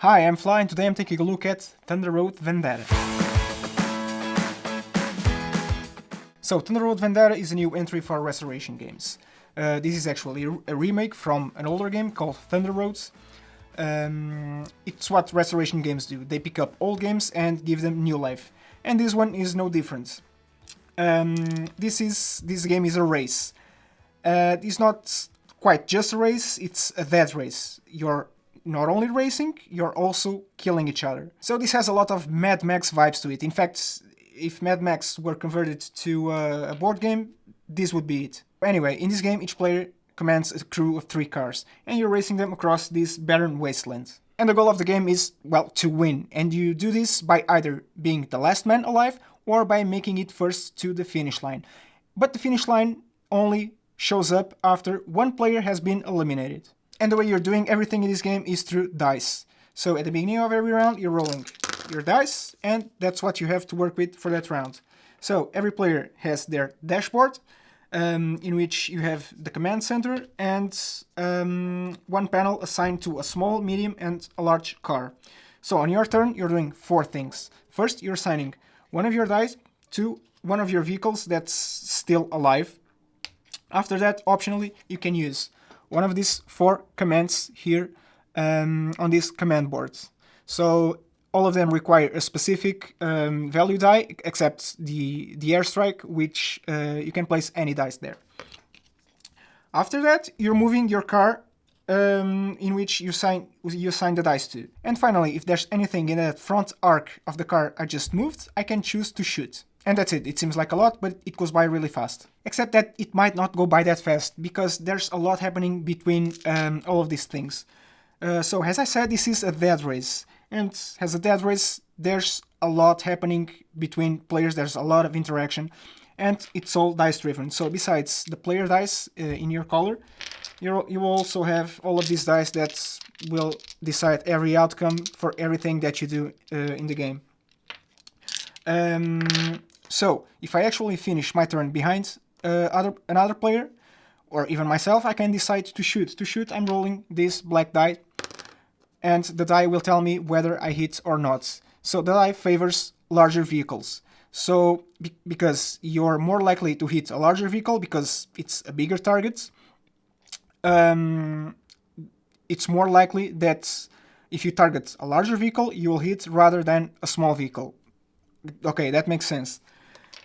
Hi, I'm Fly and today I'm taking a look at Thunder Road Vendetta. So, Thunder Road Vendetta is a new entry for restoration games. This is actually a remake from an older game called Thunder Roads. It's what restoration games do. They pick up old games and give them new life. And this one is no different. This game is a race. It's not quite just a race, it's a death race. You're not only racing, you're also killing each other. So this has a lot of Mad Max vibes to it. In fact, if Mad Max were converted to a board game, this would be it. Anyway, in this game, each player commands a crew of 3 cars, and you're racing them across this barren wasteland. And the goal of the game is, well, to win, and you do this by either being the last man alive or by making it first to the finish line. But the finish line only shows up after one player has been eliminated. And the way you're doing everything in this game is through dice. So at the beginning of every round, you're rolling your dice, and that's what you have to work with for that round. So every player has their dashboard, in which you have the command center and one panel assigned to a small, medium, and a large car. So on your turn, you're doing 4 things. First, you're assigning one of your dice to one of your vehicles that's still alive. After that, optionally, you can use one of these 4 commands here on these command boards. So all of them require a specific value die, except the airstrike, which you can place any dice there. After that, you're moving your car in which you assign the dice to. And finally, if there's anything in that front arc of the car I just moved, I can choose to shoot. And that's it. It seems like a lot, but it goes by really fast. Except that it might not go by that fast, because there's a lot happening between all of these things. So as I said, this is a death race. And as a death race, there's a lot happening between players, there's a lot of interaction, and it's all dice driven. So besides the player dice in your color, you also have all of these dice that will decide every outcome for everything that you do in the game. So if I actually finish my turn behind another player, or even myself, I can decide to shoot. To shoot, I'm rolling this black die, and the die will tell me whether I hit or not. So the die favors larger vehicles. So because you're more likely to hit a larger vehicle because it's a bigger target, it's more likely that if you target a larger vehicle, you will hit rather than a small vehicle. Okay, that makes sense.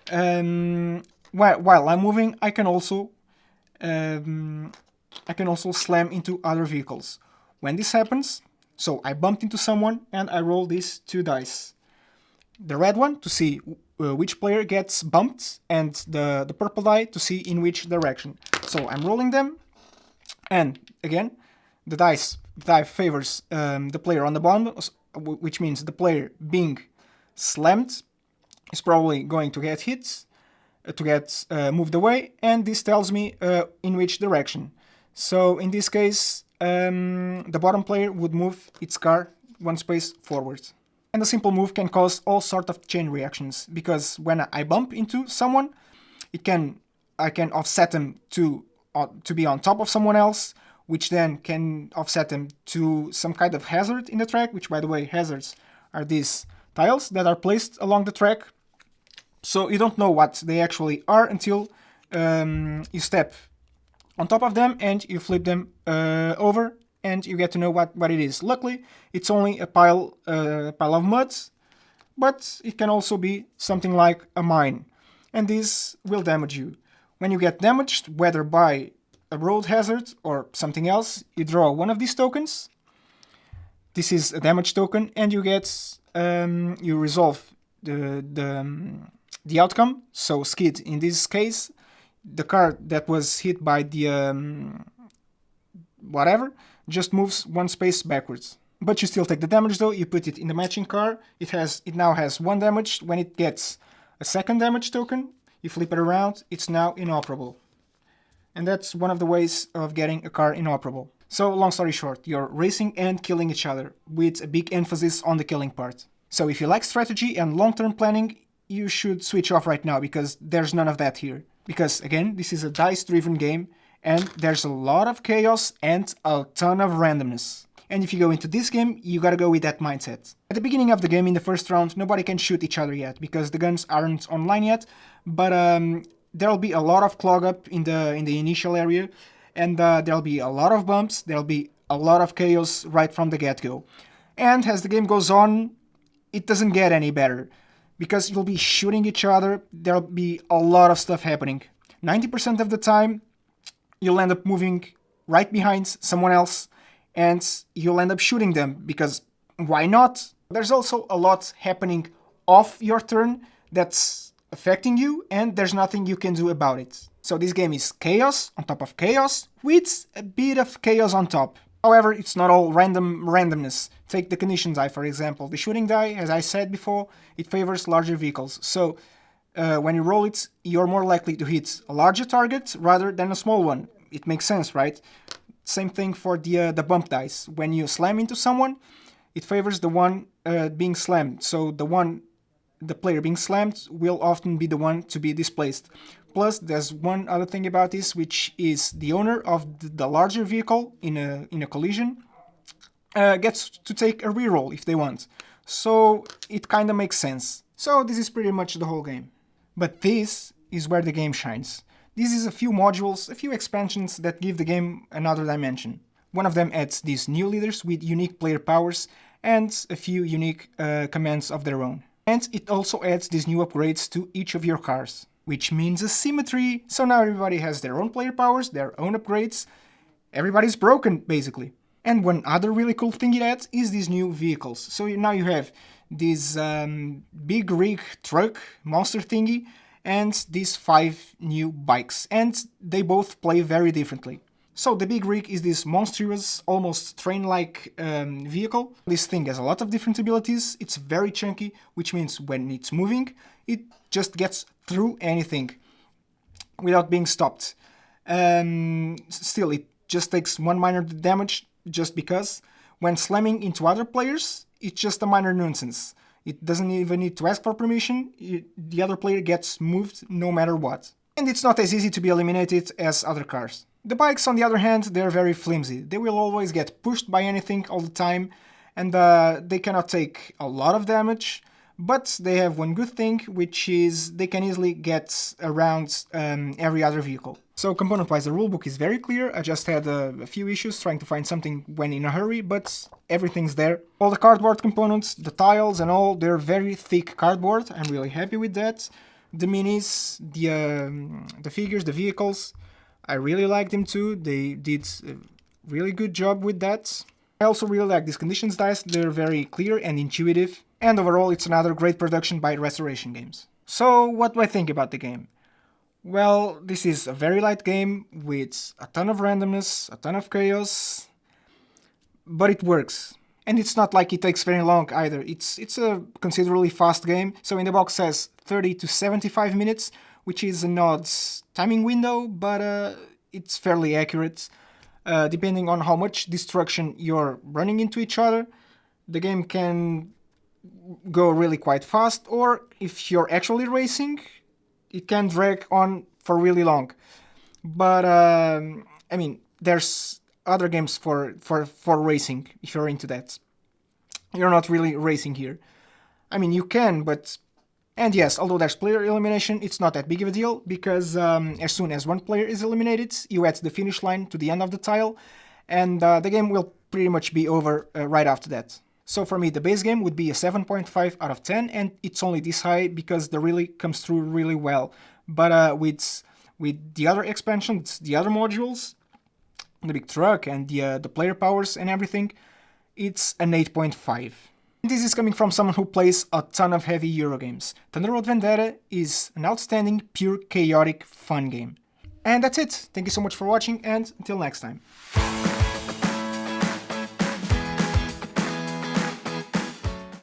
While I'm moving, I can also slam into other vehicles. When this happens, so I bumped into someone and I roll these 2 dice. The red one to see which player gets bumped, and the purple die to see in which direction. So I'm rolling them, and again, the die favors the player on the bottom, which means the player being slammed is probably going to get hit, to get moved away, and this tells me in which direction. So in this case, the bottom player would move its car 1 space forward. And a simple move can cause all sorts of chain reactions, because when I bump into someone, I can offset them to be on top of someone else, which then can offset them to some kind of hazard in the track, which, by the way, hazards are these tiles that are placed along the track. So you don't know what they actually are until you step on top of them and you flip them over, and you get to know what it is. Luckily, it's only a pile of mud, but it can also be something like a mine, and this will damage you. When you get damaged, whether by a road hazard or something else, you draw one of these tokens. This is a damage token, and you get you resolve the outcome. So skid, in this case, the car that was hit by the whatever just moves 1 space backwards. But you still take the damage though. You put it in the matching car. It now has 1 damage. When it gets a second damage token, you flip it around. It's now inoperable. And that's one of the ways of getting a car inoperable. So long story short, you're racing and killing each other, with a big emphasis on the killing part. So if you like strategy and long-term planning, you should switch off right now, because there's none of that here. Because again, this is a dice-driven game, and there's a lot of chaos and a ton of randomness. And if you go into this game, you gotta go with that mindset. At the beginning of the game, in the first round, nobody can shoot each other yet, because the guns aren't online yet, but there'll be a lot of clog up in the initial area, and there'll be a lot of bumps, there'll be a lot of chaos right from the get-go. And as the game goes on, it doesn't get any better, because you'll be shooting each other, there'll be a lot of stuff happening. 90% of the time, you'll end up moving right behind someone else, and you'll end up shooting them, because why not? There's also a lot happening off your turn that's affecting you, and there's nothing you can do about it. So this game is chaos on top of chaos, with a bit of chaos on top. However, it's not all randomness. Take the condition die, for example. The shooting die, as I said before, it favors larger vehicles. So when you roll it, you're more likely to hit a larger target rather than a small one. It makes sense, right? Same thing for the bump dice. When you slam into someone, it favors the one being slammed. So the player being slammed will often be the one to be displaced. Plus, there's one other thing about this, which is the owner of the larger vehicle in a collision gets to take a reroll if they want. So it kind of makes sense. So this is pretty much the whole game. But this is where the game shines. This is a few modules, a few expansions that give the game another dimension. One of them adds these new leaders with unique player powers and a few unique commands of their own. And it also adds these new upgrades to each of your cars, which means asymmetry. So now everybody has their own player powers, their own upgrades. Everybody's broken, basically. And one other really cool thing it adds is these new vehicles. So now you have this big rig truck monster thingy and these 5 new bikes. And they both play very differently. So the big rig is this monstrous, almost train-like vehicle. This thing has a lot of different abilities. It's very chunky, which means when it's moving, it just gets through anything without being stopped. Still, it just takes 1 minor damage just because. When slamming into other players, it's just a minor nuisance. It doesn't even need to ask for permission. The other player gets moved no matter what. And it's not as easy to be eliminated as other cars. The bikes, on the other hand, they're very flimsy. They will always get pushed by anything all the time, and they cannot take a lot of damage, but they have one good thing, which is they can easily get around every other vehicle. So component-wise, the rulebook is very clear. I just had a few issues trying to find something when in a hurry, but everything's there. All the cardboard components, the tiles and all, they're very thick cardboard. I'm really happy with that. The minis, the figures, the vehicles, I really like them too. They did a really good job with that. I also really like these conditions dice. They're very clear and intuitive. And overall, it's another great production by Restoration Games. So, what do I think about the game? Well, this is a very light game with a ton of randomness, a ton of chaos, but it works. And it's not like it takes very long either. It's a considerably fast game. So in the box says 30 to 75 minutes, which is an odd timing window, but it's fairly accurate. Depending on how much destruction you're running into each other, the game can go really quite fast, or if you're actually racing, it can drag on for really long. But I mean, there's other games for racing if you're into that. You're not really racing here. I mean, you can, but... And yes, although there's player elimination, it's not that big of a deal, because as soon as one player is eliminated, you add the finish line to the end of the tile, and the game will pretty much be over right after that. So for me, the base game would be a 7.5 out of 10, and it's only this high because the really comes through really well. But with the other expansions, the other modules, the big truck and the player powers and everything, it's an 8.5. This is coming from someone who plays a ton of heavy Euro games. Thunder Road Vendetta is an outstanding, pure, chaotic, fun game. And that's it. Thank you so much for watching, and until next time.